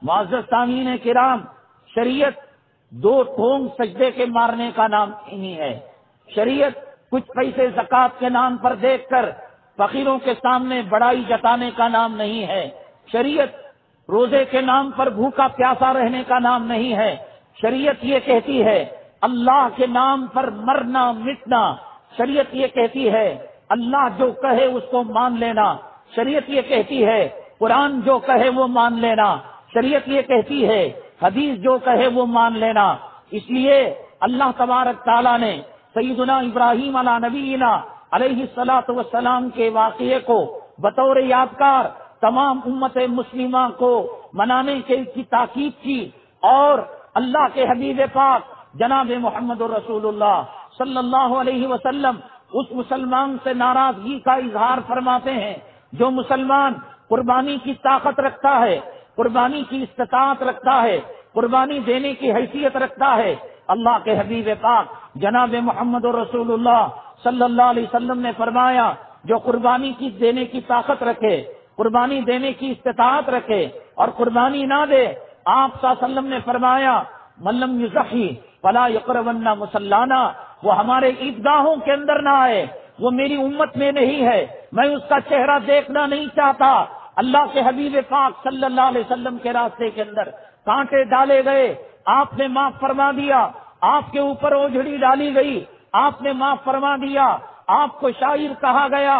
معزز سامعین کرام، شریعت دو ٹھونگ سجدے کے مارنے کا نام نہیں ہے۔ شریعت کچھ پیسے زکوٰۃ کے نام پر دیکھ کر فقیروں کے سامنے بڑائی جتانے کا نام نہیں ہے۔ شریعت روزے کے نام پر بھوکا پیاسا رہنے کا نام نہیں ہے۔ شریعت یہ کہتی ہے اللہ کے نام پر مرنا مٹنا۔ شریعت یہ کہتی ہے اللہ جو کہے اس کو مان لینا۔ شریعت یہ کہتی ہے قرآن جو کہے وہ مان لینا۔ شریعت یہ کہتی ہے حدیث جو کہے وہ مان لینا۔ اس لیے اللہ تبارک تعالیٰ نے سیدنا ابراہیم علی نبینا علیہ الصلاۃ والسلام کے واقعے کو بطور یادگار تمام امت مسلمہ کو منانے کی تاکید کی، اور اللہ کے حبیب پاک جناب محمد رسول اللہ صلی اللہ علیہ وسلم اس مسلمان سے ناراضگی کا اظہار فرماتے ہیں جو مسلمان قربانی کی طاقت رکھتا ہے، قربانی کی استطاعت رکھتا ہے، قربانی دینے کی حیثیت رکھتا ہے۔ اللہ کے حبیب پاک جناب محمد رسول اللہ صلی اللہ علیہ وسلم نے فرمایا جو قربانی کی دینے کی طاقت رکھے، قربانی دینے کی استطاعت رکھے اور قربانی نہ دے، آپ صلی اللہ علیہ وسلم نے فرمایا من لم یضحی فلا یقربن مصلانا، وہ ہمارے عیدگاہوں کے اندر نہ آئے، وہ میری امت میں نہیں ہے، میں اس کا چہرہ دیکھنا نہیں چاہتا۔ اللہ کے حبیب پاک صلی اللہ علیہ وسلم کے راستے کے اندر کانٹے ڈالے گئے، آپ نے معاف فرما دیا، آپ کے اوپر اوجھڑی ڈالی گئی، آپ نے معاف فرما دیا، آپ کو شاعر کہا گیا،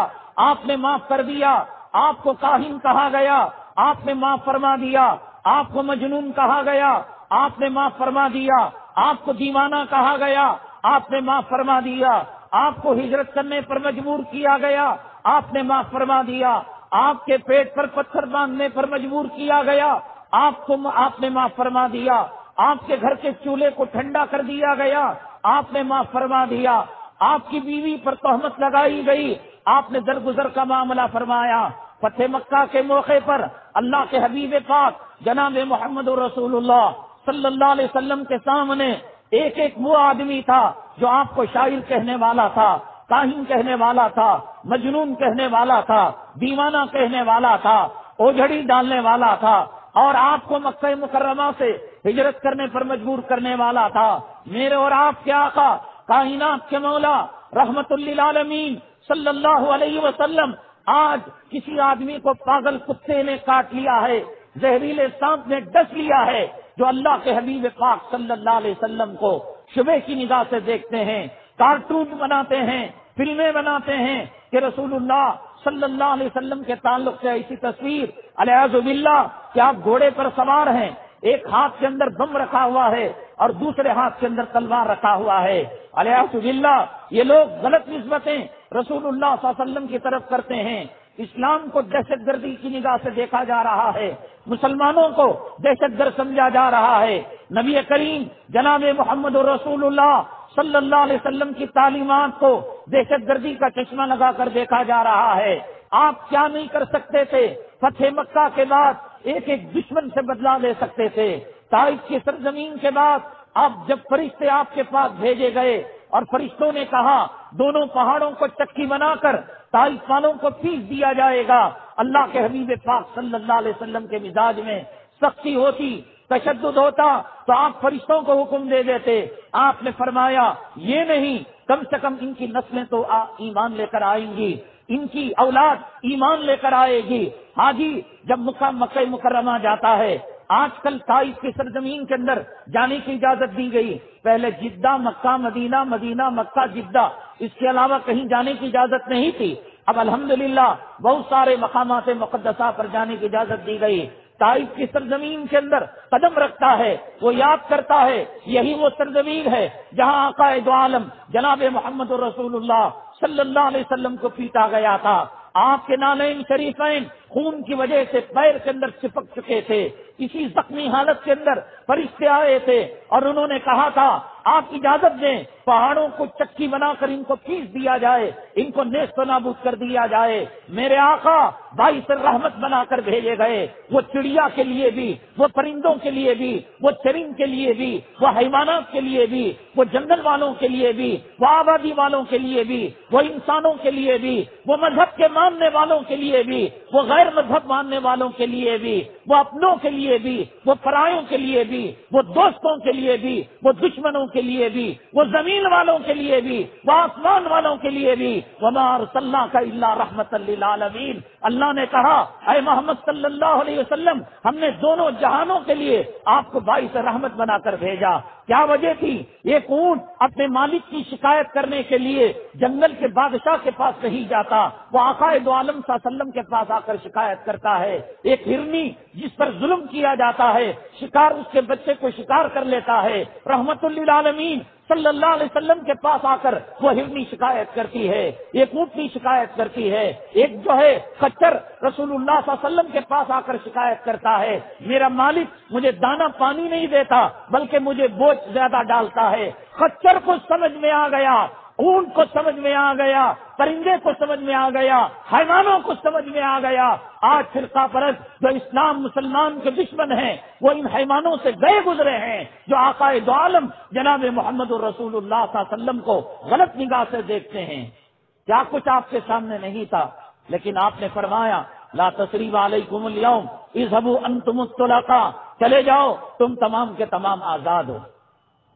آپ نے معاف کر دیا، آپ کو کاہن کہا گیا، آپ نے معاف فرما دیا، آپ کو مجنون کہا گیا، آپ نے معاف فرما دیا، آپ کو دیوانہ کہا گیا، آپ نے معاف فرما دیا، آپ کو ہجرت کرنے پر مجبور کیا گیا، آپ نے معاف فرما دیا، آپ کے پیٹ پر پتھر باندھنے پر مجبور کیا گیا، آپ نے معاف فرما دیا، آپ کے گھر کے چولہے کو ٹھنڈا کر دیا گیا، آپ نے معاف فرما دیا، آپ کی بیوی پر تہمت لگائی گئی، آپ نے درگزر کا معاملہ فرمایا۔ فتح مکہ کے موقع پر اللہ کے حبیب پاک جناب محمد رسول اللہ صلی اللہ علیہ وسلم کے سامنے ایک ایک وہ آدمی تھا جو آپ کو شاعر کہنے والا تھا، کاہن کہنے والا تھا، مجنون کہنے والا تھا، دیوانہ کہنے والا تھا، اوجھڑی ڈالنے والا تھا، اور آپ کو مکہ مکرمہ سے ہجرت کرنے پر مجبور کرنے والا تھا۔ میرے اور آپ کے آقا کائنات کے مولا رحمت للعالمین صلی اللہ علیہ وسلم آج کسی آدمی کو پاگل کتے نے کاٹ لیا ہے، زہریلے سانپ نے ڈس لیا ہے، جو اللہ کے حبیب پاک صلی اللہ علیہ وسلم کو شبہ کی نگاہ سے دیکھتے ہیں، کارٹون بناتے ہیں، فلمیں بناتے ہیں کہ رسول اللہ صلی اللہ علیہ وسلم کے تعلق سے ایسی تصویر الیاذ باللہ کہ آپ گھوڑے پر سوار ہیں، ایک ہاتھ کے اندر بم رکھا ہوا ہے اور دوسرے ہاتھ کے اندر تلوار رکھا ہوا ہے، الیاذ باللہ یہ لوگ غلط نسبتیں رسول اللہ صلی اللہ علیہ وسلم کی طرف کرتے ہیں۔ اسلام کو دہشت گردی کی نگاہ سے دیکھا جا رہا ہے، مسلمانوں کو دہشت گرد سمجھا جا رہا ہے، نبی کریم جناب محمد رسول اللہ صلی اللہ علیہ وسلم کی تعلیمات کو دہشت گردی کا چشمہ لگا کر دیکھا جا رہا ہے۔ آپ کیا نہیں کر سکتے تھے؟ فتح مکہ کے بعد ایک ایک دشمن سے بدلہ لے سکتے تھے۔ طائف کی سرزمین کے بعد اب جب فرشتے آپ کے پاس بھیجے گئے اور فرشتوں نے کہا دونوں پہاڑوں کو چکی بنا کر طائف والوں کو پیس دیا جائے گا، اللہ کے حبیب پاک صلی اللہ علیہ وسلم کے مزاج میں سختی ہوتی، تشدد ہوتا تو آپ فرشتوں کو حکم دے دیتے۔ آپ نے فرمایا یہ نہیں، کم سے کم ان کی نسلیں تو ایمان لے کر آئیں گی، ان کی اولاد ایمان لے کر آئے گی۔ ہاں جی، جب مکہ مکرمہ جاتا ہے، آج کل طائف کی سرزمین کے اندر جانے کی اجازت دی گئی، پہلے جدہ مکہ مدینہ، مدینہ مکہ جدہ، اس کے علاوہ کہیں جانے کی اجازت نہیں تھی۔ اب الحمدللہ بہت سارے مقامات مقدسہ پر جانے کی اجازت دی گئی۔ طائف کی سرزمین کے اندر قدم رکھتا ہے، وہ یاد کرتا ہے یہی وہ سرزمین ہے جہاں آقا دو عالم جناب محمد رسول اللہ صلی اللہ علیہ وسلم کو پیٹا گیا تھا۔ آپ کے نالین شریفین خون کی وجہ سے پیر کے اندر چپک چکے تھے، اسی زخمی حالت کے اندر فرشتے آئے تھے اور انہوں نے کہا تھا آپ اجازت دیں پہاڑوں کو چکی بنا کر ان کو پیس دیا جائے، ان کو نیست و نابود کر دیا جائے۔ میرے آقا باعث رحمت بنا کر بھیجے گئے، وہ چڑیا کے لیے بھی، وہ پرندوں کے لیے بھی، وہ چرند کے لیے بھی، وہ حیوانات کے لیے بھی، وہ جنگل والوں کے لیے بھی، وہ آبادی والوں کے لیے بھی، وہ انسانوں کے لیے بھی، وہ مذہب کے ماننے والوں کے لیے بھی، وہ غیر مذہب ماننے والوں کے لیے بھی، وہ اپنوں کے لیے بھی، وہ پرایوں کے لیے بھی، وہ دوستوں کے لیے بھی، وہ دشمنوں کے لیے بھی، وہ زمین والوں کے لیے بھی، وہ آسمان والوں کے لیے بھی، وما ارسلناک الا رحمۃ للعالمین۔ اللہ نے کہا اے محمد صلی اللہ علیہ وسلم، ہم نے دونوں جہانوں کے لیے آپ کو باعث رحمت بنا کر بھیجا۔ کیا وجہ تھی؟ ایک اونٹ اپنے مالک کی شکایت کرنے کے لیے جنگل کے بادشاہ کے پاس نہیں جاتا، وہ آقا دو عالم صلی اللہ علیہ وسلم کے پاس آ کر شکایت کرتا ہے۔ ایک ہرنی جس پر ظلم کیا جاتا ہے، شکار اس کے بچے کو شکار کر لیتا ہے، رحمت للعالمین صلی اللہ علیہ وسلم کے پاس آ کر وہ ہرنی شکایت کرتی ہے، ایک اونٹنی شکایت کرتی ہے، ایک جو ہے خچر رسول اللہ صلی اللہ علیہ وسلم کے پاس آ کر شکایت کرتا ہے، میرا مالک مجھے دانا پانی نہیں دیتا بلکہ مجھے بوجھ زیادہ ڈالتا ہے۔ خچر کو سمجھ میں آ گیا، اونٹ کو سمجھ میں آ گیا، پرندے کو سمجھ میں آ گیا، حیوانوں کو سمجھ میں آ گیا۔ آج فرقہ پرست جو اسلام مسلمان کے دشمن ہیں وہ ان حیوانوں سے گئے گزرے ہیں جو آقا دو عالم جناب محمد رسول اللہ صلی اللہ علیہ وسلم کو غلط نگاہ سے دیکھتے ہیں۔ کیا کچھ آپ کے سامنے نہیں تھا، لیکن آپ نے فرمایا لا تثریب علیکم اليوم اذهبوا انتم الطلقاء، چلے جاؤ تم تمام کے تمام آزاد ہو۔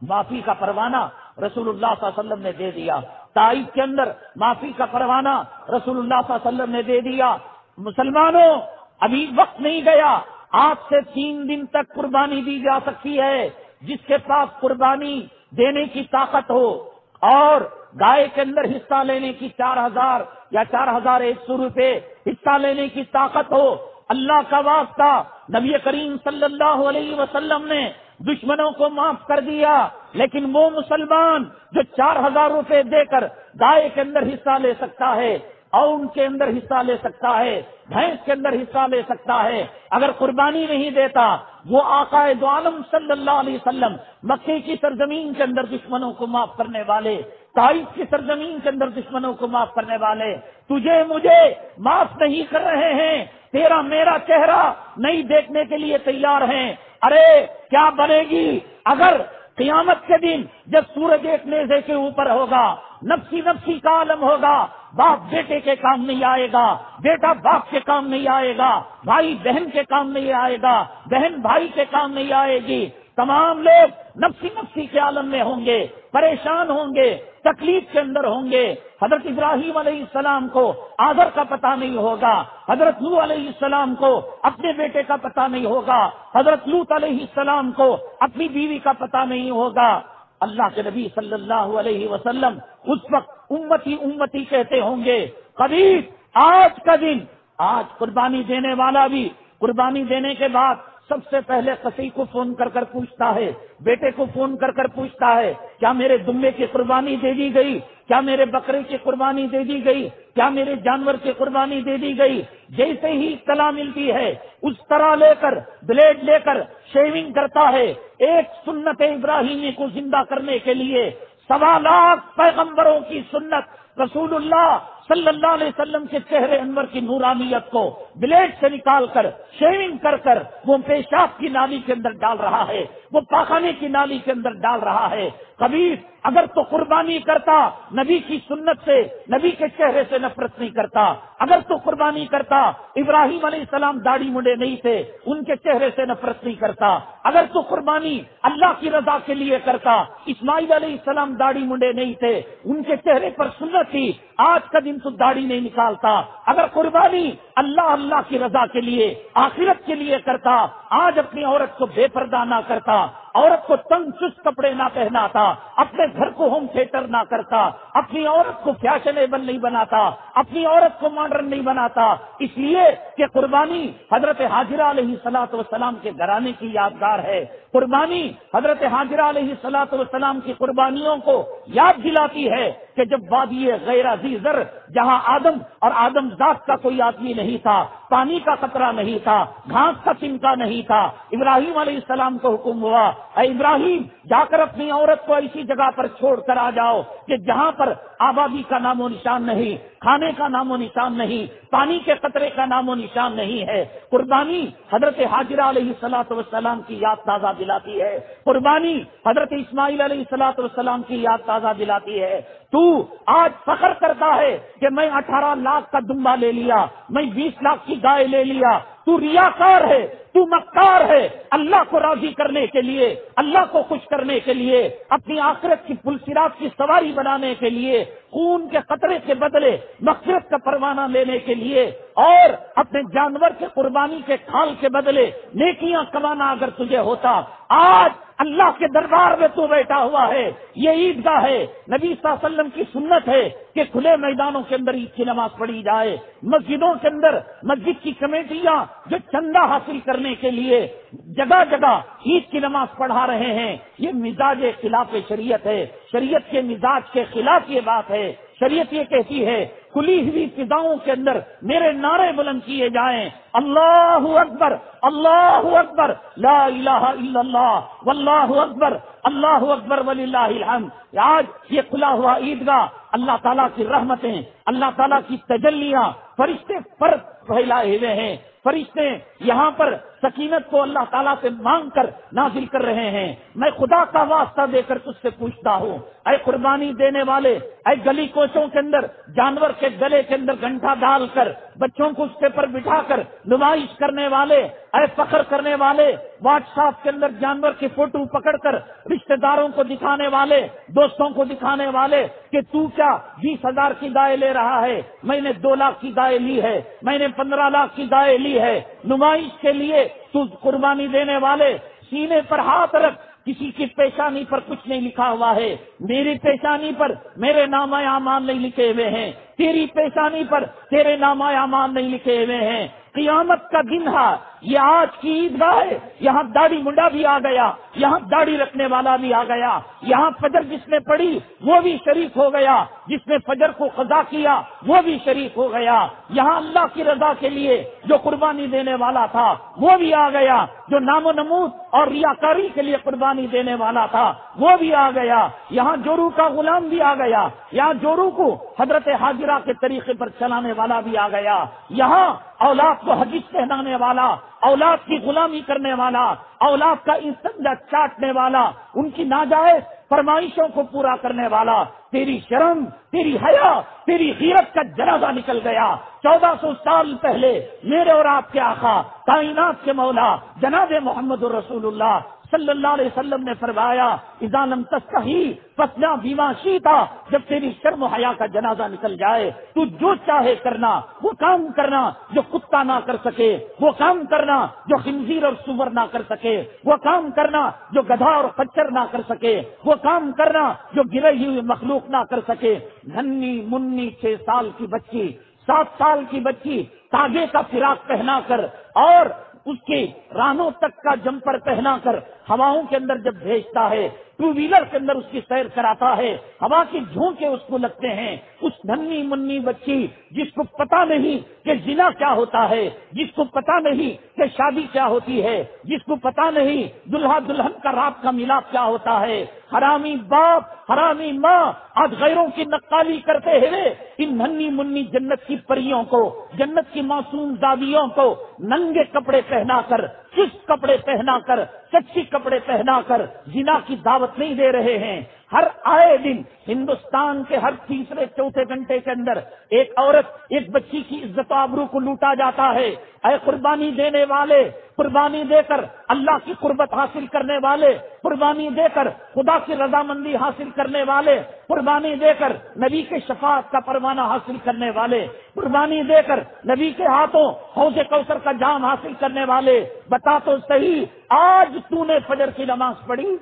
معافی کا پروانہ رسول اللہ صلی اللہ علیہ وسلم نے دے دیا، طائف کے اندر معافی کا پروانہ رسول اللہ صلی اللہ علیہ وسلم نے دے دیا۔ مسلمانوں ابھی وقت نہیں گیا، آج سے 3 دن تک قربانی دی جا سکتی ہے۔ جس کے پاس قربانی دینے کی طاقت ہو اور گائے کے اندر حصہ لینے کی 4000 یا 4100 روپے حصہ لینے کی طاقت ہو، اللہ کا واسطہ نبی کریم صلی اللہ علیہ وسلم نے دشمنوں کو معاف کر دیا، لیکن وہ مسلمان جو 4000 روپے دے کر گائے کے اندر حصہ لے سکتا ہے اور ان کے اندر حصہ لے سکتا ہے، بھینس کے اندر حصہ لے سکتا ہے، اگر قربانی نہیں دیتا وہ آقا دو عالم صلی اللہ علیہ وسلم مکے کی سرزمین کے اندر دشمنوں کو معاف کرنے والے، طائف کی سرزمین کے اندر دشمنوں کو معاف کرنے والے تجھے مجھے معاف نہیں کر رہے ہیں، تیرا میرا چہرہ نہیں دیکھنے کے لیے تیار ہیں۔ ارے کیا بنے گی اگر قیامت کے دن جب سورج ایک نیزے کے اوپر ہوگا، نفسی نفسی کا عالم ہوگا، باپ بیٹے کے کام نہیں آئے گا، بیٹا باپ کے کام نہیں آئے گا، بھائی بہن کے کام نہیں آئے گا، بہن بھائی کے کام نہیں آئے گی، تمام لوگ نفسی نفسی کے عالم میں ہوں گے، پریشان ہوں گے، تکلیف کے اندر ہوں گے۔ حضرت ابراہیم علیہ السلام کو آذر کا پتہ نہیں ہوگا، حضرت نوح علیہ السلام کو اپنے بیٹے کا پتہ نہیں ہوگا، حضرت لوط علیہ السلام کو اپنی بیوی کا پتہ نہیں ہوگا۔ اللہ کے نبی صلی اللہ علیہ وسلم اس وقت امتی امتی کہتے ہوں گے۔ کبھی آج کا دن، آج قربانی دینے والا بھی قربانی دینے کے بعد سب سے پہلے قصی کو فون کر کر پوچھتا ہے، بیٹے کو فون کر کر پوچھتا ہے کیا میرے دمبے کی قربانی دے دی گئی، کیا میرے بکرے کی قربانی دے دی گئی، کیا میرے جانور کی قربانی دے دی گئی۔ جیسے ہی اطلاع ملتی ہے اس طرح لے کر بلیڈ لے کر شیونگ کرتا ہے۔ ایک سنت ابراہیمی کو زندہ کرنے کے لیے 1.25 لاکھ پیغمبروں کی سنت رسول اللہ صلی اللہ علیہ وسلم کے چہرے انور کی نورانیت کو بلیڈ سے نکال کر شیونگ کر کر وہ پیشاب کی نالی کے اندر ڈال رہا ہے، وہ پاخانے کی نالی کے اندر ڈال رہا ہے۔ کبھی اگر تو قربانی کرتا نبی کی سنت سے، نبی کے چہرے سے نفرت نہیں کرتا، اگر تو قربانی کرتا ابراہیم علیہ السلام داڑھی منڈے نہیں تھے ان کے چہرے سے نفرت نہیں کرتا، اگر تو قربانی اللہ کی رضا کے لیے کرتا اسماعیل علیہ السلام داڑھی منڈے نہیں تھے ان کے چہرے پر سنت تھی، آج کا دن تو داڑھی نہیں نکالتا، اگر قربانی اللہ کی رضا کے لیے آخرت کے لیے کرتا آج اپنی عورت کو بے پردہ نہ کرتا، عورت کو تنگ چست کپڑے نہ پہناتا، اپنے گھر کو ہوم تھیٹر نہ کرتا، اپنی عورت کو فیشنیبل نہیں بناتا، اپنی عورت کو ماڈرن نہیں بناتا، اس لیے کہ قربانی حضرت حاجرہ علیہ الصلوۃ والسلام کے گھرانے کی یادگار ہے۔ قربانی حضرت حاجرہ علیہ الصلوۃ والسلام کی قربانیوں کو یاد دلاتی ہے کہ جب وادی غیر ذی زر جہاں آدم اور آدم ذات کا کوئی آدمی نہیں تھا، پانی کا قطرہ نہیں تھا، گھاس کا تنکا نہیں تھا، ابراہیم علیہ السلام کو حکم ہوا اے ابراہیم جا کر اپنی عورت کو ایسی جگہ پر چھوڑ کر آ جاؤ کہ جہاں پر آبادی کا نام و نشان نہیں، کھانے کا نام و نشان نہیں، پانی کے قطرے کا نام و نشان نہیں ہے۔ قربانی حضرت حاجرہ علیہ الصلوۃ والسلام کی یاد تازہ دلاتی ہے، قربانی حضرت اسماعیل علیہ الصلوۃ والسلام کی یاد تازہ دلاتی ہے۔ تو آج فخر کرتا ہے کہ میں 18 لاکھ کا دمبا لے لیا، میں 20 لاکھ کی گائے لے لیا، تو ریاکار ہے، تو مکار ہے، اللہ کو راضی کرنے کے لیے، اللہ کو خوش کرنے کے لیے، اپنی آخرت کی پلسرات کی سواری بنانے کے لیے، خون کے قطرے کے بدلے مغفرت کا پروانہ لینے کے لیے، اور اپنے جانور کے قربانی کے کھال کے بدلے نیکیاں کمانا اگر تجھے ہوتا، آج اللہ کے دربار میں تو بیٹھا ہوا ہے، یہ عیدگاہ ہے، نبی صلی اللہ علیہ وسلم کی سنت ہے کہ کھلے میدانوں کے اندر عید کی نماز پڑھی جائے، مسجدوں کے اندر مسجد کی کمیٹیاں جو چندہ حاصل کرنے کے لیے جگہ جگہ عید کی نماز پڑھا رہے ہیں، یہ مزاج خلاف شریعت ہے، شریعت کے مزاج کے خلاف یہ بات ہے۔ شریعت یہ کہتی ہے کھلی ہوئی فضاؤں کے اندر میرے نعرے بلند کیے جائیں، اللہ اکبر، اللہ اکبر، لا الہ الا اللہ، واللہ اکبر، اللہ اکبر وللہ الحمد۔ آج یہ کھلا ہوا عیدگاہ اللہ تعالیٰ کی رحمتیں، اللہ تعالیٰ کی تجلیاں، فرشتے پر پھیلائے ہوئے ہیں، فرشتے یہاں پر سکینت کو اللہ تعالیٰ سے مانگ کر نازل کر رہے ہیں۔ میں خدا کا واسطہ دے کر تجھ سے پوچھتا ہوں، اے قربانی دینے والے، اے گلی کوچوں کے اندر جانور کے گلے کے اندر گھنٹا ڈال کر بچوں کو اس کے پر بٹھا کر نمائش کرنے والے، اے فخر کرنے والے، واٹس ایپ کے اندر جانور کی فوٹو پکڑ کر رشتہ داروں کو دکھانے والے، دوستوں کو دکھانے والے کہ تو کیا 20,000 کی دائیں لے رہا ہے، میں نے 2 لاکھ کی دائیں لی ہے، میں نے 15 لاکھ کی دائیں لی ہے، نمائش کے لیے تو قربانی دینے والے سینے پر ہاتھ رکھ، کسی کی پیشانی پر کچھ نہیں لکھا ہوا ہے، میری پیشانی پر میرے نامہ اعمال نہیں لکھے ہوئے ہیں، تیری پیشانی پر تیرے نامہ اعمال نہیں لکھے ہوئے ہیں۔ قیامت کا دن ہے، یہ آج کی عیدگاہ ہے، یہاں داڑھی منڈا بھی آ گیا، یہاں داڑھی رکھنے والا بھی آ گیا، یہاں فجر جس نے پڑھی وہ بھی شریک ہو گیا، جس نے فجر کو قضا کیا وہ بھی شریک ہو گیا، یہاں اللہ کی رضا کے لیے جو قربانی دینے والا تھا وہ بھی آ گیا، جو نام و نمود اور ریاکاری کے لیے قربانی دینے والا تھا وہ بھی آ گیا، یہاں جورو کا غلام بھی آ گیا، یہاں جورو کو حضرت حاجرہ کے طریقے پر چلانے والا بھی آ گیا، یہاں اولاد کو حدیث پہنانے والا، اولاد کی غلامی کرنے والا، اولاد کا استنجا چاٹنے والا، ان کی ناجائز فرمائشوں کو پورا کرنے والا، تیری شرم، تیری حیا، تیری غیرت کا جنازہ نکل گیا۔ 1400 سال پہلے میرے اور آپ کے آقا، کائنات کے مولا جناب محمد رسول اللہ صلی اللہ علیہ وسلم نے فرمایا اذا لم تستحی فاصنع بما شئت، جب تیری شرم و حیا کا جنازہ نکل جائے تو جو چاہے کرنا، وہ کام کرنا جو کتا نہ کر سکے، وہ کام کرنا جو خنزیر اور سور نہ کر سکے، وہ کام کرنا جو گدھا اور خچر نہ کر سکے، وہ کام کرنا جو گرئی ہوئی مخلوق نہ کر سکے۔ ننھی منی 6 سال کی بچی، 7 سال کی بچی تاگے کا فراق پہنا کر اور اس کی رانوں تک کا جمپر پہنا کر ہواؤں کے اندر جب بھیجتا ہے، 2 ویلر کے اندر اس کی سیر کراتا ہے، ہوا کی جھونکے اس کو لگتے ہیں، اس ننھی منی بچی جس کو پتا نہیں کہ زنا کیا ہوتا ہے، جس کو پتا نہیں کہ شادی کیا ہوتی ہے، جس کو پتا نہیں دلہا دلہن کا رات کا ملاپ کیا ہوتا ہے، حرامی باپ حرامی ماں آج غیروں کی نقالی کرتے ہوئے ان ننھی منی جنت کی پریوں کو، جنت کی معصوم دادیوں کو ننگے کپڑے پہنا کر، چست کپڑے پہنا کر، سچی کپڑے پہنا کر زنا کی دعوت نہیں دے رہے ہیں۔ ہر آئے دن ہندوستان کے ہر تیسرے چوتھے گھنٹے کے اندر ایک عورت، ایک بچی کی عزت و آبرو کو لوٹا جاتا ہے۔ اے قربانی دینے والے، قربانی دے کر اللہ کی قربت حاصل کرنے والے، قربانی دے کر خدا کی رضامندی حاصل کرنے والے، قربانی دے کر نبی کے شفاعت کا پروانہ حاصل کرنے والے، قربانی دے کر نبی کے ہاتھوں حوض کوثر کا جام حاصل کرنے والے، بتا تو صحیح آج تو نے فجر کی نماز پڑھی؟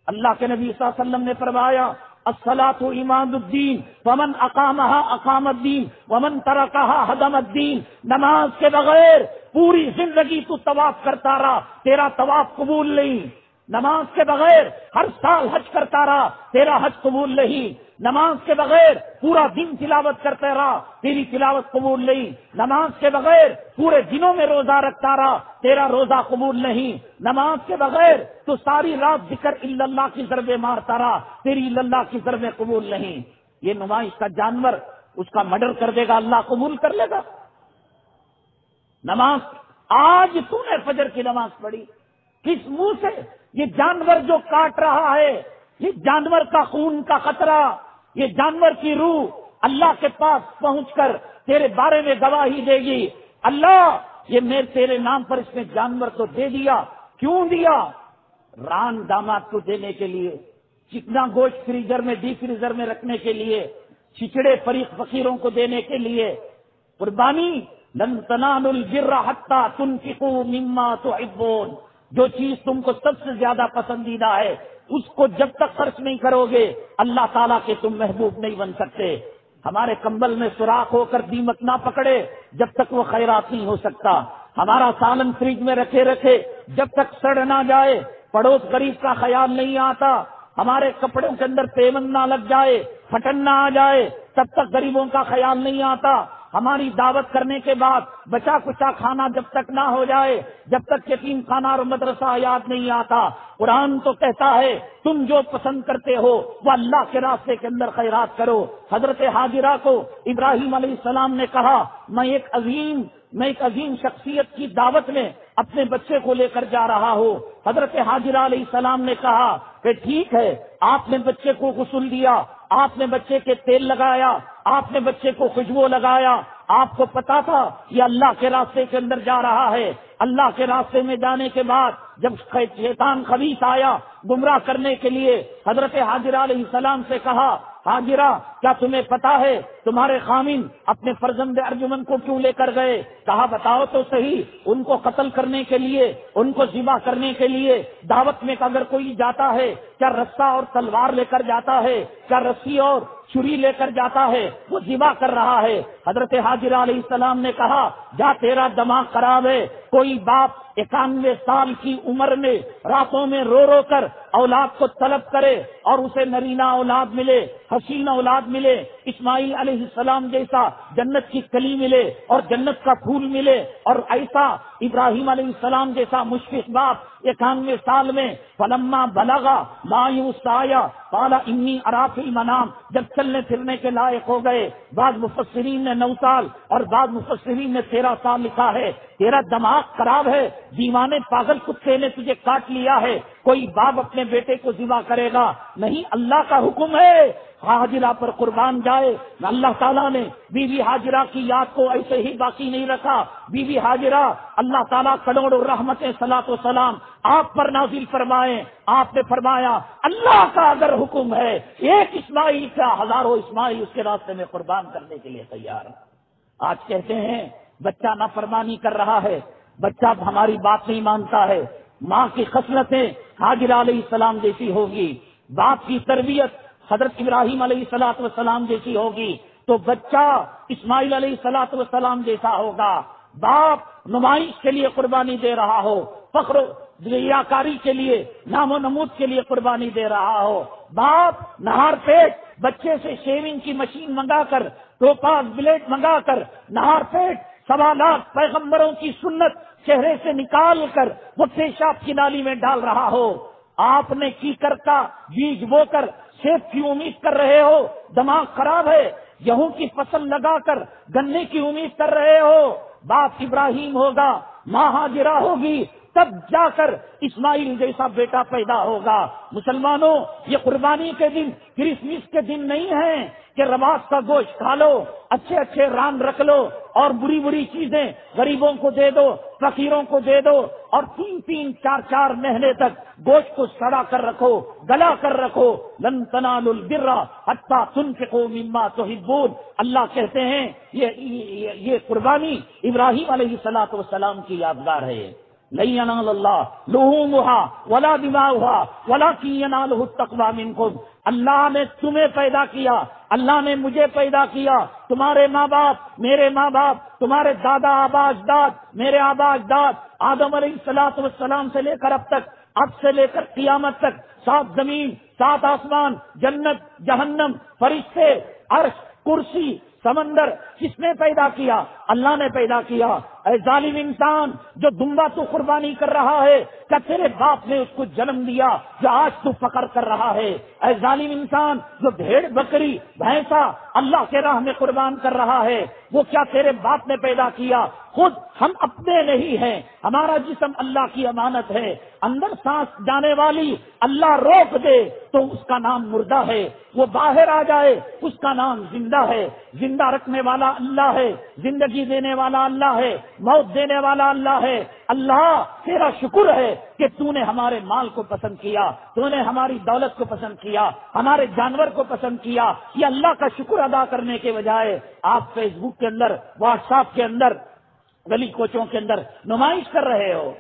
اللہ کے نبی صلی اللہ علیہ وسلم نے فرمایا الصلاۃ عماد الدین ومن اقامها اقام الدین ومن ترکها هدم الدین، نماز کے بغیر پوری زندگی تو طواف کرتا رہا، تیرا طواف قبول نہیں، نماز کے بغیر ہر سال حج کرتا رہا، تیرا حج قبول نہیں، نماز کے بغیر پورا دن تلاوت کرتا رہا، تیری تلاوت قبول نہیں، نماز کے بغیر پورے دنوں میں روزہ رکھتا رہا، تیرا روزہ قبول نہیں، نماز کے بغیر تو ساری رات ذکر الا اللہ کی ضربیں مارتا رہا، تیری الا اللہ کی ضربیں قبول نہیں۔ یہ نمائش کا جانور اس کا مرڈر کر دے گا، اللہ قبول کر لے گا؟ نماز آج تو نے فجر کی نماز پڑھی، کس منہ سے؟ یہ جانور جو کاٹ رہا ہے، یہ جانور کا خون کا قطرہ، یہ جانور کی روح اللہ کے پاس پہنچ کر تیرے بارے میں گواہی دے گی، اللہ یہ میرے تیرے نام پر اس نے جانور تو دے دیا. کیوں دیا؟ ران داماد کو دینے کے لیے، چکنا گوشت فریزر میں ڈی فریزر میں رکھنے کے لیے، چھچڑے فقیروں کو دینے کے لیے. قربانی لن تنالوا البر حتى تنفقوا مما تحبون. جو چیز تم کو سب سے زیادہ پسندیدہ ہے اس کو جب تک خرچ نہیں کرو گے اللہ تعالیٰ کے تم محبوب نہیں بن سکتے. ہمارے کمبل میں سوراخ ہو کر دیمک نہ پکڑے جب تک وہ خیرات نہیں ہو سکتا. ہمارا سالن فریج میں رکھے جب تک سڑ نہ جائے پڑوس غریب کا خیال نہیں آتا. ہمارے کپڑوں کے اندر پیمن نہ لگ جائے، پھٹن نہ آ جائے تب تک غریبوں کا خیال نہیں آتا. ہماری دعوت کرنے کے بعد بچا کچا کھانا جب تک نہ ہو جائے، جب تک یتیم خانہ اور مدرسہ یاد نہیں آتا. قرآن تو کہتا ہے تم جو پسند کرتے ہو وہ اللہ کے راستے کے اندر خیرات کرو. حضرت حاجرہ کو ابراہیم علیہ السلام نے کہا میں ایک عظیم شخصیت کی دعوت میں اپنے بچے کو لے کر جا رہا ہوں. حضرت حاجرہ علیہ السلام نے کہا کہ ٹھیک ہے. آپ نے بچے کو غسل دیا، آپ نے بچے کے تیل لگایا، آپ نے بچے کو خوشبو لگایا. آپ کو پتا تھا یہ اللہ کے راستے کے اندر جا رہا ہے. اللہ کے راستے میں جانے کے بعد جب شیطان خبیث آیا گمراہ کرنے کے لیے، حضرت حاجرہ علیہ السلام سے کہا حاجرہ کیا تمہیں پتا ہے تمہارے خامن اپنے فرزند ارجمن کو کیوں لے کر گئے؟ کہا بتاؤ تو صحیح. ان کو قتل کرنے کے لیے، ان کو ذبح کرنے کے لیے. دعوت میں اگر کوئی جاتا ہے کیا رسا اور تلوار لے کر جاتا ہے؟ کیا رسی اور چھری لے کر جاتا ہے؟ وہ ذبح کر رہا ہے. حضرت حاجرہ علیہ السلام نے کہا جا تیرا دماغ خراب ہے. کوئی باپ 91 سال کی عمر میں راتوں میں رو رو کر اولاد کو طلب کرے اور اسے نرینہ اولاد ملے، حسین اولاد ملے، اسماعیل علیہ السلام جیسا جنت کی کلی ملے اور جنت کا پھول ملے، اور ایسا ابراہیم علیہ السلام جیسا مشفق باپ 91 سال میں فلما بلغا ما یوسایا قال انی ارا فی المنام جب چلنے پھرنے کے لائق ہو گئے. بعض مفسرین نے 9 سال اور بعض مفسرین نے 13 سال لکھا ہے. تیرا دماغ خراب ہے، دیوانے پاگل کتے نے تجھے کاٹ لیا ہے. کوئی باپ اپنے بیٹے کو ذبح کرے گا نہیں، اللہ کا حکم ہے حاجرہ پر قربان جائے. اللہ تعالیٰ نے بی بی حاجرہ کی یاد کو ایسے ہی باقی نہیں رکھا. بی بی حاجرہ اللہ تعالیٰ کروڑوں رحمتیں صلاۃ و سلام آپ پر نازل فرمائے. آپ نے فرمایا اللہ کا اگر حکم ہے ایک اسماعیل کا ہزاروں اسماعیل اس کے راستے میں قربان کرنے کے لیے تیار ہے. آج کہتے ہیں بچہ نافرمانی کر رہا ہے، بچہ ہماری بات نہیں مانتا ہے. ماں کی خصلتیں حاجرہ علیہ السلام جیسی ہوگی، باپ کی تربیت حضرت ابراہیم علیہ الصلوۃ والسلام جیسی ہوگی تو بچہ اسماعیل علیہ الصلوۃ والسلام جیسا ہوگا. باپ نمائش کے لیے قربانی دے رہا ہو، فخر ریاکاری کے لیے، نام و نمود کے لیے قربانی دے رہا ہو. باپ نہار پیٹ بچے سے شیونگ کی مشین منگا کر، ٹوپاز بلیڈ منگا کر نہار پیٹ 1.25 لاکھ پیغمبروں کی سنت چہرے سے نکال کر وہ پیشاب کی نالی میں ڈال رہا ہو. آپ نے کیکر کا بیج بو کر سیب کی امید کر رہے ہو، دماغ خراب ہے. گیہوں کی فصل لگا کر گنے کی امید کر رہے ہو. باپ ابراہیم ہوگا، ماں ہاجرہ ہوگی، تب جا کر اسماعیل جیسا بیٹا پیدا ہوگا. مسلمانوں یہ قربانی کے دن کرسمس کے دن نہیں ہیں کہ رواس کا گوشت کھا لو، اچھے اچھے ران رکھ لو اور بری بری چیزیں غریبوں کو دے دو، فقیروں کو دے دو اور 3 4 مہینے تک گوشت کو سڑا کر رکھو، گلا کر رکھو. لن تنالوا البر حتى تنفقوا مما تحبون. اللہ کہتے ہیں یہ قربانی ابراہیم علیہ الصلوۃ والسلام کی یادگار ہے. لن ينال الله لحومها ولا دماؤها ولكن يناله التقوى منكم. اللہ نے تمہیں پیدا کیا، اللہ نے مجھے پیدا کیا. تمہارے ماں باپ، میرے ماں باپ، تمہارے دادا آبا اجداد، میرے آبا اجداد، آدم علیہ الصلوۃ والسلام سے لے کر اب سے لے کر قیامت تک 7 زمین 7 آسمان، جنت جہنم، فرشتے، عرش، کرسی، سمندر کس نے پیدا کیا؟ اللہ نے پیدا کیا. اے ظالم انسان جو دمبا تو قربانی کر رہا ہے، کیا تیرے باپ نے اس کو جنم دیا جو آج تو فخر کر رہا ہے؟ اے ظالم انسان جو بھیڑ بکری بھینسا اللہ کے راہ میں قربان کر رہا ہے، وہ کیا تیرے باپ نے پیدا کیا؟ خود ہم اپنے نہیں ہیں، ہمارا جسم اللہ کی امانت ہے. اندر سانس جانے والی اللہ روک دے تو اس کا نام مردہ ہے، وہ باہر آ جائے اس کا نام زندہ ہے. زندہ رکھنے والا اللہ ہے، زندگی دینے والا اللہ ہے. موت دینے والا اللہ ہے۔ اللہ تیرا شکر ہے کہ تو نے ہمارے مال کو پسند کیا، تو نے ہماری دولت کو پسند کیا، ہمارے جانور کو پسند کیا۔ یہ اللہ کا شکر ادا کرنے کے بجائے آپ فیس بک کے اندر، واٹس ایپ کے اندر، گلی کوچوں کے اندر نمائش کر رہے ہو۔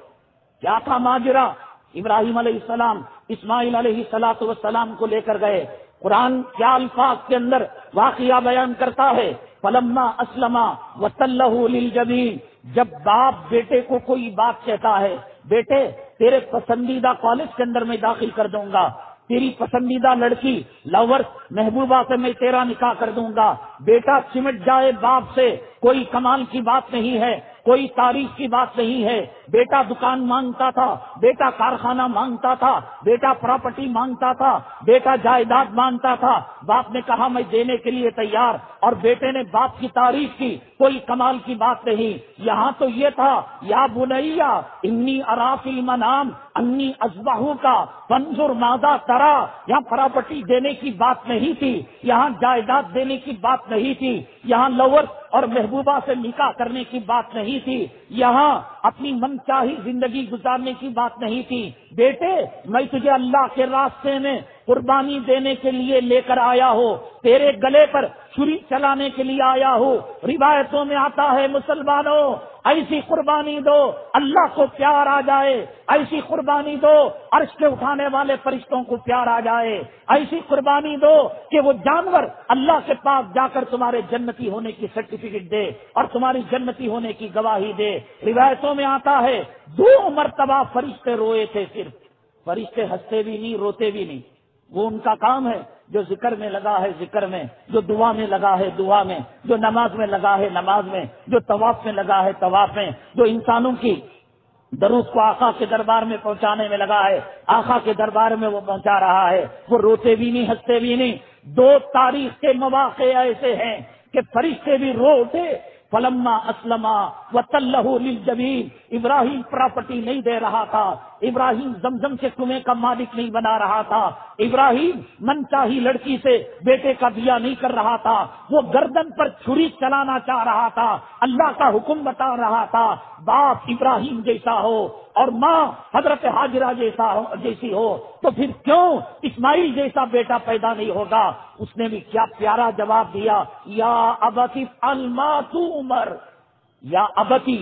کیا تھا ماجرا؟ ابراہیم علیہ السلام اسماعیل علیہ السلام کو لے کر گئے۔ قرآن کیا الفاظ کے اندر واقعہ بیان کرتا ہے؟ فلما اسلما وتلہ للجبین، جب باپ بیٹے کو کوئی بات کہتا ہے، بیٹے تیرے پسندیدہ کالج کے اندر میں داخل کر دوں گا، تیری پسندیدہ لڑکی لورس محبوبہ سے میں تیرا نکاح کر دوں گا، بیٹا چمٹ جائے باپ سے، کوئی کمال کی بات نہیں ہے، کوئی تعریف کی بات نہیں ہے۔ بیٹا دکان مانگتا تھا، بیٹا کارخانہ مانگتا تھا، بیٹا پراپرٹی مانگتا تھا، بیٹا جائیداد مانگتا تھا، باپ نے کہا میں دینے کے لیے تیار، اور بیٹے نے باپ کی تعریف کی، کوئی کمال کی بات نہیں۔ یہاں تو یہ تھا یا بنیا انی ارا فی المنام انی اذبحک فانظر ماذا تری، یہاں پراپرٹی دینے کی بات نہیں تھی، یہاں جائیداد دینے کی بات نہیں تھی، یہاں لور اور محبوبہ سے نکاح کرنے کی بات نہیں تھی، یہاں اپنی من چاہی زندگی گزارنے کی بات نہیں تھی۔ بیٹے میں تجھے اللہ کے راستے میں قربانی دینے کے لیے لے کر آیا ہوں، تیرے گلے پر چھری چلانے کے لیے آیا ہوں۔ روایتوں میں آتا ہے مسلمانوں ایسی قربانی دو اللہ کو پیار آ جائے، ایسی قربانی دو عرش کے اٹھانے والے فرشتوں کو پیار آ جائے، ایسی قربانی دو کہ وہ جانور اللہ کے پاس جا کر تمہارے جنتی ہونے کی سرٹیفکیٹ دے اور تمہاری جنتی ہونے کی گواہی دے۔ روایتوں میں آتا ہے 2 مرتبہ فرشتے روئے تھے، صرف فرشتے ہنستے بھی نہیں روتے بھی نہیں، وہ ان کا کام ہے۔ جو ذکر میں لگا ہے ذکر میں، جو دعا میں لگا ہے دعا میں، جو نماز میں لگا ہے نماز میں، جو طواف میں لگا ہے طواف میں، جو انسانوں کی درود کو آقا کے دربار میں پہنچانے میں لگا ہے آقا کے دربار میں وہ پہنچا رہا ہے۔ وہ روتے بھی نہیں ہنستے بھی نہیں۔ 2 تاریخ کے مواقع ایسے ہیں کہ فرشتے بھی رو اٹھے۔ فلما اسلما وتلہ للجبین، ابراہیم پراپرٹی نہیں دے رہا تھا، ابراہیم زمزم کے کنویں کا مالک نہیں بنا رہا تھا، ابراہیم من چاہی لڑکی سے بیٹے کا بیاہ نہیں کر رہا تھا، وہ گردن پر چھری چلانا چاہ رہا تھا، اللہ کا حکم بتا رہا تھا باپ ابراہیم جیسا ہو اور ماں حضرت ہاجرہ جیسی ہو تو پھر کیوں اسماعیل جیسا بیٹا پیدا نہیں ہوگا؟ اس نے بھی کیا پیارا جواب دیا، یا ابتی افعل ما تؤمر، یا ابتی،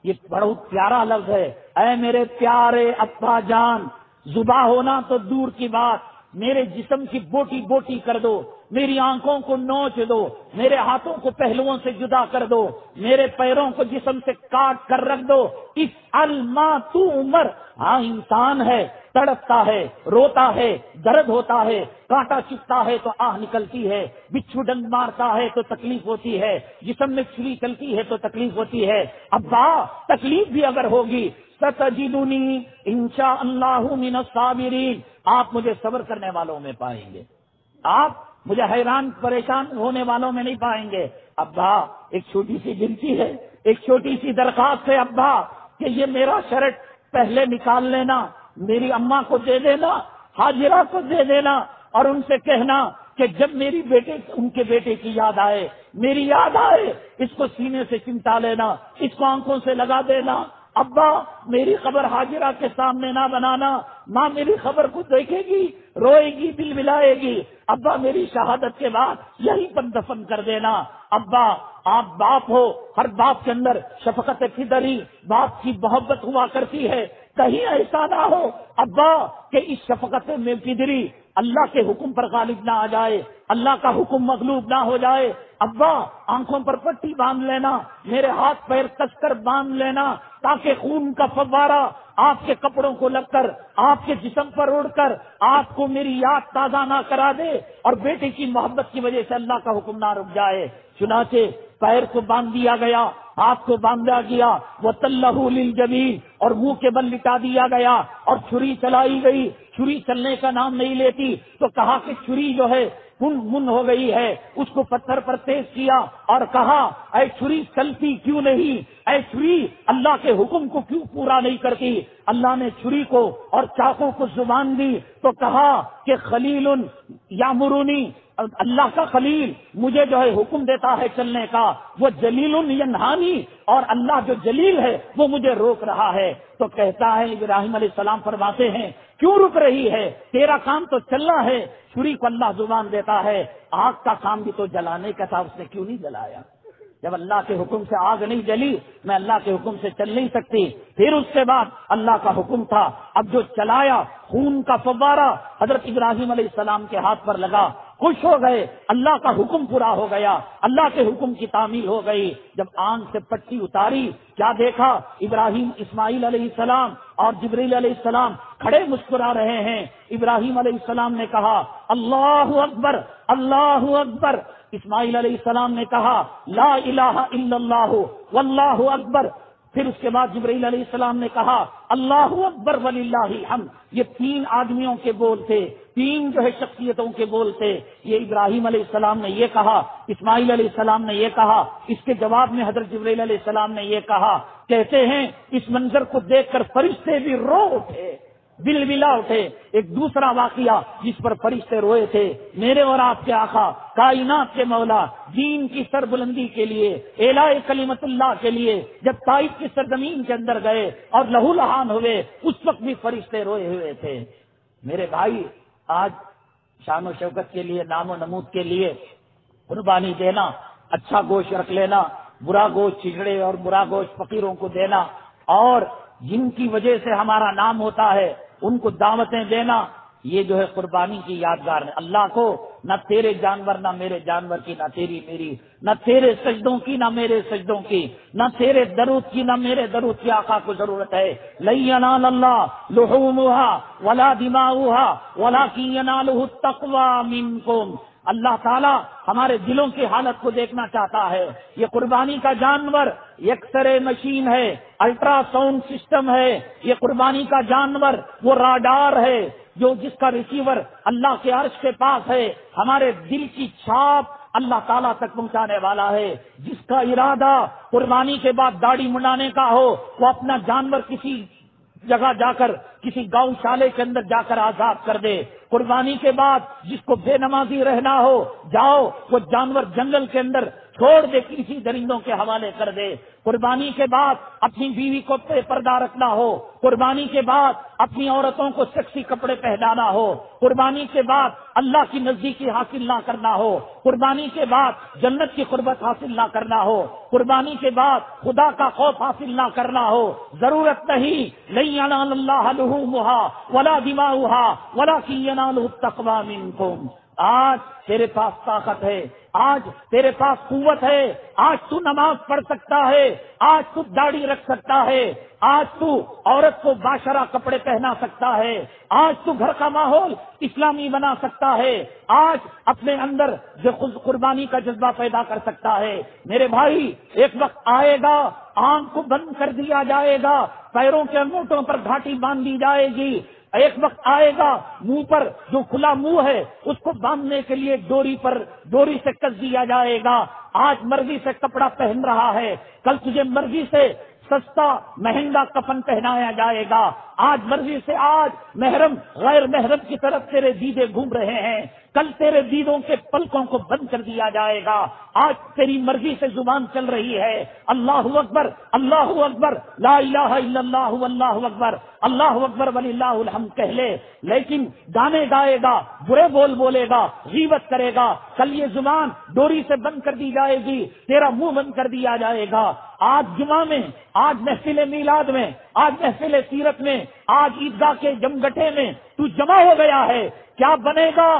یہ بہت پیارا لفظ ہے، اے میرے پیارے ابا جان، ذبح ہونا تو دور کی بات، میرے جسم کی بوٹی بوٹی کر دو، میری آنکھوں کو نوچ دو، میرے ہاتھوں کو پہلوؤں سے جدا کر دو، میرے پیروں کو جسم سے کاٹ کر رکھ دو، افعل ما تؤمر۔ ہاں انسان ہے، تڑپتا ہے، روتا ہے، درد ہوتا ہے، کانٹا چبھتا ہے تو آہ نکلتی ہے، بچھو ڈنگ مارتا ہے تو تکلیف ہوتی ہے، جسم میں چھری چلتی ہے تو تکلیف ہوتی ہے۔ ابا تکلیف بھی اگر ہوگی ستجدنی انشاءاللہ من الصابرین، آپ مجھے صبر کرنے والوں میں پائیں گے، آپ مجھے حیران پریشان ہونے والوں میں نہیں پائیں گے۔ ابا ایک چھوٹی سی گنتی ہے، ایک چھوٹی سی درخواست ہے ابا کہ یہ میرا شرٹ پہلے نکال لینا، میری اماں کو دے دینا، حاجرہ کو دے دینا، اور ان سے کہنا کہ جب میری ان کے بیٹے کی یاد آئے، میری یاد آئے، اس کو سینے سے چمٹا لینا، اس کو آنکھوں سے لگا دینا۔ ابا میری خبر حاجرہ کے سامنے نہ بنانا، ماں میری خبر کو دیکھے گی، روئے گی، دل ملائے گی، ابا میری شہادت کے بعد یہیں پر دفن کر دینا۔ ابا آپ باپ ہو، ہر باپ کے اندر شفقت فطری، باپ کی محبت ہوا کرتی ہے، کہیں ایسا نہ ہو ابا کہ اس شفقت میں فطری اللہ کے حکم پر غالب نہ آ جائے، اللہ کا حکم مغلوب نہ ہو جائے۔ ابا آنکھوں پر پٹی باندھ لینا، میرے ہاتھ پیر کس کر باندھ لینا، تاکہ خون کا فوارہ آپ کے کپڑوں کو لگ کر، آپ کے جسم پر اڑ کر آپ کو میری یاد تازہ نہ کرا دے، اور بیٹے کی محبت کی وجہ سے اللہ کا حکم نہ رک جائے۔ چنانچہ پیر کو باندھ دیا گیا، ہاتھ کو باندھا گیا، وَتَلَّهُ لِلْجَبِينِ، اور منہ کے بل لٹا دیا گیا، اور چھری چلائی گئی۔ چھری چلنے کا نام نہیں لیتی، تو کہا کہ چھری جو ہے من ہو گئی ہے، اس کو پتھر پر تیز کیا اور کہا اے چھری چلتی کیوں نہیں؟ اے چھری اللہ کے حکم کو کیوں پورا نہیں کرتی؟ اللہ نے چھری کو اور چاقو کو زبان دی تو کہا کہ خلیل یامرونی، اللہ کا خلیل مجھے جو ہے حکم دیتا ہے چلنے کا، وہ جلیل ینہانی، اور اللہ جو جلیل ہے وہ مجھے روک رہا ہے۔ تو کہتا ہے ابراہیم علیہ السلام فرماتے ہیں کیوں رک رہی ہے؟ تیرا کام تو چلنا ہے۔ چھری کو اللہ زبان دیتا ہے، آگ کا کام بھی تو جلانے کا تھا، اس نے کیوں نہیں جلایا؟ جب اللہ کے حکم سے آگ نہیں جلی، میں اللہ کے حکم سے چل نہیں سکتی۔ پھر اس کے بعد اللہ کا حکم تھا، اب جو چلایا خون کا فوارہ حضرت ابراہیم علیہ السلام کے ہاتھ پر لگا، خوش ہو گئے، اللہ کا حکم پورا ہو گیا، اللہ کے حکم کی تعمیل ہو گئی۔ جب آنکھ سے پٹی اتاری، کیا دیکھا؟ ابراہیم، اسماعیل علیہ السلام اور جبریل علیہ السلام کھڑے مسکرا رہے ہیں۔ ابراہیم علیہ السلام نے کہا اللہ اکبر، اللہ اکبر۔ اسماعیل علیہ السلام نے کہا لا الہ الا اللہ واللہ اکبر۔ پھر اس کے بعد جبرائیل علیہ السلام نے کہا اللہ اکبر وللہ الحمد۔ یہ تین آدمیوں کے بول تھے، تین جو ہے شخصیتوں کے بول تھے۔ یہ ابراہیم علیہ السلام نے یہ کہا، اسماعیل علیہ السلام نے یہ کہا، اس کے جواب میں حضرت جبرائیل علیہ السلام نے یہ کہا۔ کہتے ہیں اس منظر کو دیکھ کر فرشتے بھی رو اٹھے، بل بلا اٹھے۔ ایک دوسرا واقعہ جس پر فرشتے روئے تھے، میرے اور آپ کے آقا کائنات کے مولا دین کی سربلندی کے لیے، اعلاء کلمت اللہ کے لیے جب طائف کی سرزمین کے اندر گئے اور لہو لہان ہوئے، اس وقت بھی فرشتے روئے ہوئے تھے۔ میرے بھائی، آج شان و شوکت کے لیے، نام و نمود کے لیے قربانی دینا، اچھا گوشت رکھ لینا، برا گوشت چھچڑے اور برا گوشت فقیروں کو دینا، اور جن کی وجہ سے ہمارا نام ہوتا ہے ان کو دعوتیں دینا، یہ جو ہے قربانی کی یادگار ہے۔ اللہ کو نہ تیرے جانور نہ میرے جانور کی، نہ تیری میری، نہ تیرے سجدوں کی نہ میرے سجدوں کی، نہ تیرے درود کی نہ میرے درود کی آقا کو ضرورت ہے۔ لن ینال اللہ لحومها ولا دماؤها ولکن ینالہ التقوی منکم۔ اللہ تعالیٰ ہمارے دلوں کی حالت کو دیکھنا چاہتا ہے۔ یہ قربانی کا جانور ایکس رے مشین ہے، الٹرا ساؤنڈ سسٹم ہے، یہ قربانی کا جانور وہ راڈار ہے جو جس کا ریسیور اللہ کے عرش کے پاس ہے، ہمارے دل کی چھاپ اللہ تعالیٰ تک پہنچانے والا ہے۔ جس کا ارادہ قربانی کے بعد داڑھی منڈانے کا ہو، وہ اپنا جانور کسی جگہ جا کر، کسی گاؤں شالے کے اندر جا کر آزاد کر دے۔ قربانی کے بعد جس کو بے نمازی رہنا ہو، جاؤ وہ جانور جنگل کے اندر چھوڑ دے، کسی درندوں کے حوالے کر دے۔ قربانی کے بعد اپنی بیوی کو بے پردہ رکھنا ہو، قربانی کے بعد اپنی عورتوں کو سیکسی کپڑے پہنانا ہو، قربانی کے بعد اللہ کی نزدیکی حاصل نہ کرنا ہو، قربانی کے بعد جنت کی قربت حاصل نہ کرنا ہو، قربانی کے بعد خدا کا خوف حاصل نہ کرنا ہو، ضرورت نہیں۔ لن ینال اللہ لحومها ولا دماؤها ولکن ینالہ التقوی منکم۔ آج تیرے پاس طاقت ہے، آج تیرے پاس قوت ہے، آج تو نماز پڑھ سکتا ہے، آج تو داڑھی رکھ سکتا ہے، آج تو عورت کو باشرہ کپڑے پہنا سکتا ہے، آج تو گھر کا ماحول اسلامی بنا سکتا ہے، آج اپنے اندر جو خود قربانی کا جذبہ پیدا کر سکتا ہے۔ میرے بھائی، ایک وقت آئے گا آنکھ کو بند کر دیا جائے گا، پیروں کے انگوٹھوں پر گھاٹی باندھ دی جائے گی۔ ایک وقت آئے گا منہ پر جو کھلا منہ ہے اس کو باندھنے کے لیے ڈوری سے کس دیا جائے گا۔ آج مرضی سے کپڑا پہن رہا ہے، کل تجھے مرضی سے سستا مہنگا کفن پہنایا جائے گا۔ آج مرضی سے آج محرم غیر محرم کی طرف تیرے دیدے گھوم رہے ہیں، کل تیرے دیدوں کے پلکوں کو بند کر دیا جائے گا۔ آج تیری مرضی سے زبان چل رہی ہے اللہ اکبر، اللہ اکبر، لا الہ الا اللہ واللہ اکبر، اللہ اکبر وللہ الحمد کہہ لے، لیکن گانے گائے گا، برے بول بولے گا، غیبت کرے گا، کل یہ زبان ڈوری سے بند کر دی جائے گی، تیرا منہ بند کر دیا جائے گا۔ آج جمعہ میں، آج محفل میلاد میں، آج محفل سیرت میں، آج عیدگاہ کے جمگٹے میں تو جمع ہو گیا ہے۔ کیا بنے گا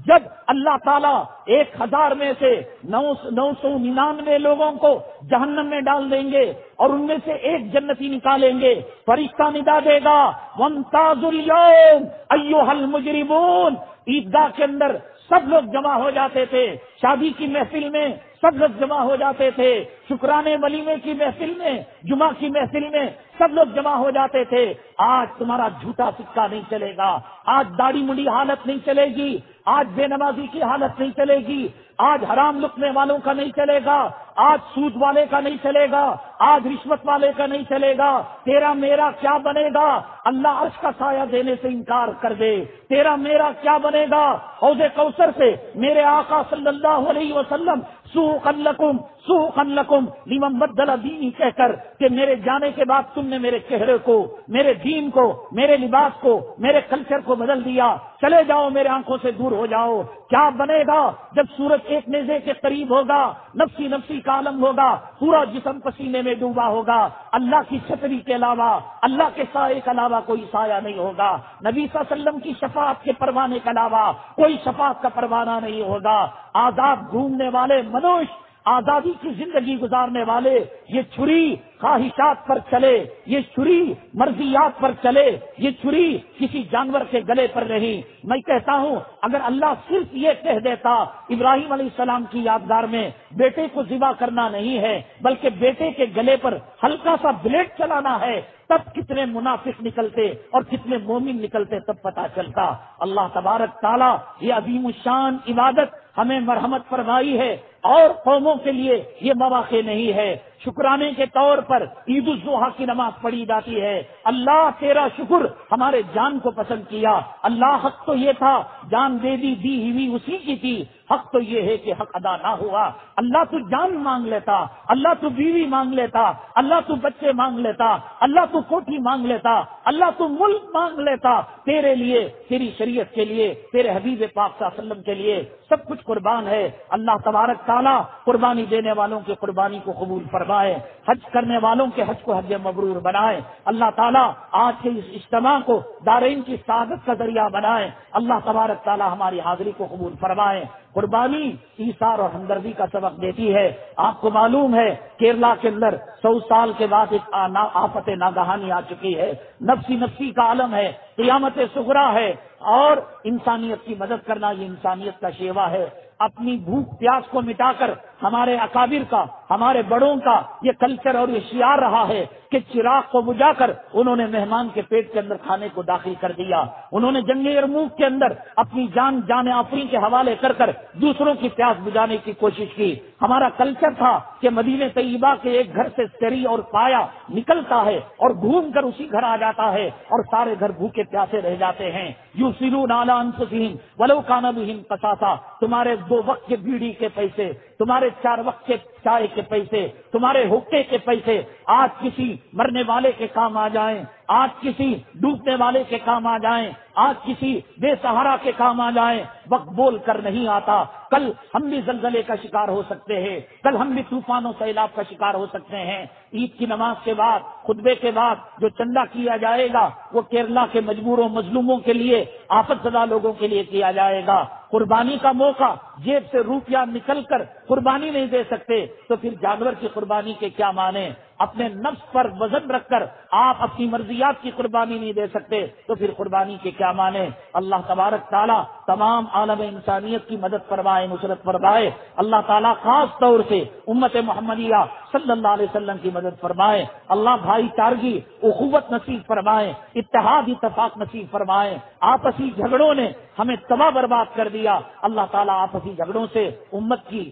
جب اللہ تعالیٰ 1000 میں سے 999 لوگوں کو جہنم میں ڈال دیں گے اور ان میں سے ایک جنتی نکالیں گے؟ فرشتہ ندا دے گا وامتازوا اليوم ایھا المجرمون۔ عیدگاہ کے اندر سب لوگ جمع ہو جاتے تھے، شادی کی محفل میں سب لوگ جمع ہو جاتے تھے، شکرانے ولیمے کی محفل میں، جمعہ کی محفل میں سب لوگ جمع ہو جاتے تھے۔ آج تمہارا جھوٹا سکہ نہیں چلے گا، آج داڑھی مڑی حالت نہیں چلے گی، آج بے نمازی کی حالت نہیں چلے گی، آج حرام لقمے والوں کا نہیں چلے گا، آج سود والے کا نہیں چلے گا، آج رشوت والے کا نہیں چلے گا۔ تیرا میرا کیا بنے گا؟ اللہ عرش کا سایہ دینے سے انکار کر دے، تیرا میرا کیا بنے گا؟ حوض کوثر سے میرے آقا صلی اللہ علیہ وسلم سوقن لکم لمن بدل دینی کہہ کر کہ میرے جانے کے بعد تم نے میرے چہرے کو، میرے دین کو، میرے لباس کو، میرے کلچر کو بدل دیا، چلے جاؤ، میرے آنکھوں سے دور ہو جاؤ۔ کیا بنے گا جب سورج ایک نیزے کے قریب ہوگا، نفسی نفسی کا عالم ہوگا، پورا جسم پسینے میں ڈوبا ہوگا، اللہ کی چھتری کے علاوہ، اللہ کے سائے کے علاوہ کوئی سایہ نہیں ہوگا، نبی صلی اللہ علیہ وسلم کی شفاعت کے پروانے کے علاوہ کوئی شفاعت کا پروانہ نہیں ہوگا۔ آزاد گھومنے والے منوش، آزادی کی زندگی گزارنے والے، یہ چھری خواہشات پر چلے، یہ چھری مرضیات پر چلے، یہ چھری کسی جانور کے گلے پر نہیں۔ میں کہتا ہوں اگر اللہ صرف یہ کہہ دیتا ابراہیم علیہ السلام کی یادگار میں بیٹے کو ذبح کرنا نہیں ہے بلکہ بیٹے کے گلے پر ہلکا سا بلیڈ چلانا ہے، تب کتنے منافق نکلتے اور کتنے مومن نکلتے، تب پتہ چلتا۔ اللہ تبارک تعالیٰ یہ عظیم الشان عبادت ہمیں مرحمت فرمائی ہے، اور قوموں کے لیے یہ مواقع نہیں ہے۔ شکرانے کے طور پر عید الاضحیٰ کی نماز پڑھی جاتی ہے۔ اللہ تیرا شکر ہمارے جان کو پسند کیا۔ اللہ حق تو یہ تھا جان دے دی ہوئی اسی کی تھی، حق تو یہ ہے کہ حق ادا نہ ہوا۔ اللہ تو جان مانگ لیتا، اللہ تو بیوی مانگ لیتا، اللہ تو بچے مانگ لیتا، اللہ تو کوٹھی مانگ لیتا، اللہ تو ملک مانگ لیتا، تیرے لیے، تیری شریعت کے لیے، تیرے حبیب پاک صلی اللہ علیہ وسلم کے لیے سب کچھ قربان ہے۔ اللہ تبارک تعالیٰ قربانی دینے والوں کی قربانی کو قبول فرمائے، حج کرنے والوں کے حج کو حج مبرور بنائے۔ اللہ تعالیٰ آج کے اس اجتماع کو دارین کی سعادت کا ذریعہ بنائے۔ اللہ تبارک تعالیٰ ہماری حاضری کو قبول فرمائے۔ قربانی ایثار اور ہمدردی کا سبق دیتی ہے۔ آپ کو معلوم ہے کیرلا کے اندر 100 سال کے بعد ایک آفت ناگہانی آ چکی ہے، نفسی نفسی کا عالم ہے، قیامت صغریٰ ہے، اور انسانیت کی مدد کرنا یہ انسانیت کا شیوا ہے۔ اپنی بھوک پیاس کو مٹا کر ہمارے اکابر کا، ہمارے بڑوں کا یہ کلچر اور یہ شعار رہا ہے کہ چراغ کو بجھا کر انہوں نے مہمان کے پیٹ کے اندر کھانے کو داخل کر دیا، انہوں نے جنگ یرموک کے اندر اپنی جان آفرین کے حوالے کر کر دوسروں کی پیاس بجھانے کی کوشش کی۔ ہمارا کلچر تھا کہ مدینہ طیبہ کے ایک گھر سے سری اور پایا نکلتا ہے اور گھوم کر اسی گھر آ جاتا ہے اور سارے گھر بھوکے پیاسے رہ جاتے ہیں۔ یؤثرون علی انفسہم ولو کان بہم خصاصہ، تمہارے 2 وقت کے بیڑی کے پیسے، تمہارے 4 وقت کے چائے کے پیسے، تمہارے حقے کے پیسے آج کسی مرنے والے کے کام آ جائیں، آج کسی ڈوبنے والے کے کام آ جائیں، آج کسی بے سہارا کے کام آ جائیں، وقت بول کر نہیں آتا۔ کل ہم بھی زلزلے کا شکار ہو سکتے ہیں، کل ہم بھی طوفان و سیلاب کا شکار ہو سکتے ہیں۔ عید کی نماز کے بعد، خطبے کے بعد جو چندہ کیا جائے گا وہ کیرلا کے مجبوروں مظلوموں کے لیے، آفت زدہ لوگوں کے لیے کیا جائے گا۔ قربانی کا موقع، جیب سے روپیہ نکل کر قربانی نہیں دے سکتے تو پھر جانور کی قربانی کے کیا معنی؟ اپنے نفس پر وزن رکھ کر آپ اپنی مرضیات کی قربانی نہیں دے سکتے تو پھر قربانی کے کیا معنی؟ اللہ تبارک تعالیٰ تمام عالم انسانیت کی مدد فرمائے، نصرت فرمائے۔ اللہ تعالیٰ خاص طور سے امت محمدیہ صلی اللہ علیہ وسلم کی مدد فرمائے۔ اللہ بھائی چارگی، اخوت نصیب فرمائے، اتحاد اتفاق نصیب فرمائے۔ آپسی جھگڑوں نے ہمیں تباہ برباد کر دیا، اللہ تعالیٰ آپسی جھگڑوں سے امت کی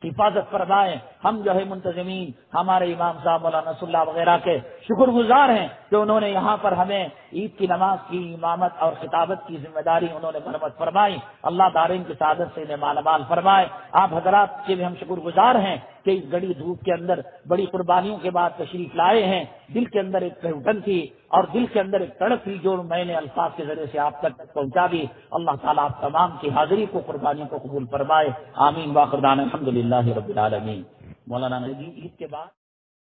حفاظت فرمائے۔ ہم جو ہے منتظمین، ہمارے امام صاحب مولانا صلی اللہ وغیرہ کے شکر گزار ہیں کہ انہوں نے یہاں پر ہمیں عید کی نماز کی امامت اور خطابت کی ذمہ داری انہوں نے مرمت فرمائی۔ اللہ دارین کی سعادت سے انہیں مالا مال فرمائے۔ آپ حضرات کے بھی ہم شکر گزار ہیں کہ اس گڑی دھوپ کے اندر بڑی قربانیوں کے بعد تشریف لائے ہیں۔ دل کے اندر ایک گھٹن تھی اور دل کے اندر ایک تڑپ تھی جو میں نے الفاظ کے ذریعے سے آپ تک پہنچا دی۔ اللہ تعالیٰ آپ تمام کی حاضری کو، قربانیوں کو قبول فرمائے۔ آمین۔ واخر دعوانا الحمدللہ رب العالمین۔ مولانا عید کے بعد